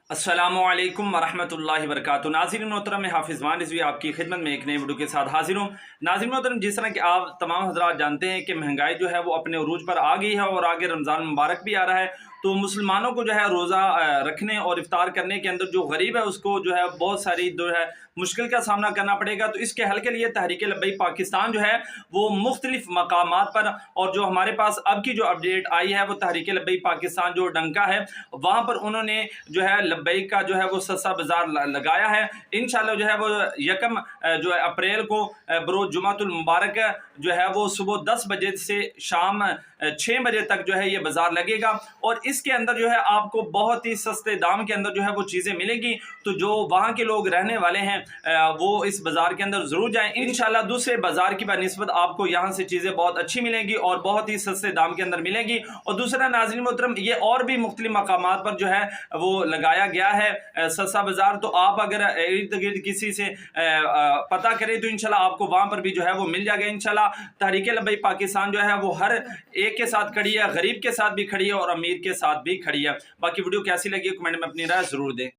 अस्सलामुअलैकुम वरहमतुल्लाहि वबरकातुहू। नाज़रीन मोहतरम, मैं हाफिज़ मान रिज़वी आपकी खिदमत में एक नई वीडियो के साथ हाजिर हूँ। नाज़रीन मोहतरम, जिस तरह कि आप तमाम हज़रात जानते हैं कि महंगाई जो है वो अपने उरूज पर आ गई है और आगे रमज़ान मुबारक भी आ रहा है, तो मुसलमानों को जो है रोज़ा रखने और इफ्तार करने के अंदर जो गरीब है उसको जो है बहुत सारी जो है मुश्किल का सामना करना पड़ेगा। तो इसके हल के लिए तहरीक लब्बैक पाकिस्तान जो है वो मुख्तलिफ मकामात पर, और जो हमारे पास अब की जो अपडेट आई है वो तहरीक लब्बैक पाकिस्तान जो डंका है वहाँ पर उन्होंने जो है लब्बैक का जो है वो सस्ता बाजार लगाया है। इंशाल्लाह जो है वो यकम जो है अप्रैल को बरोज़ जुमातुल मुबारक जो है वो सुबह 10 बजे से शाम 6 बजे तक जो है ये बाजार लगेगा, और इसके अंदर जो है आपको बहुत ही सस्ते दाम के अंदर जो है वो चीज़ें मिलेंगी। तो जो वहाँ के लोग रहने वाले हैं वो इस बाजार के अंदर ज़रूर जाएं। इंशाल्लाह दूसरे बाजार की बनिस्बत आपको यहाँ से चीज़ें बहुत अच्छी मिलेंगी और बहुत ही सस्ते दाम के अंदर मिलेंगी। और दूसरा नाज़रीन मोहतरम, ये और भी मुख्तलिफ मकामात पर जो है वो लगाया गया है सस्ता बाजार। तो आप अगर इर्द गिर्द किसी से पता करें तो इंशाल्लाह आपको वहाँ पर भी जो है वो मिल जाएगा। इंशाल्लाह तहरीक लब्बैक पाकिस्तान जो है वो हर एक के साथ खड़ी है, गरीब के साथ भी खड़ी है और अमीर के साथ भी खड़ी है। बाकी वीडियो कैसी लगी कमेंट में अपनी राय ज़रूर दें।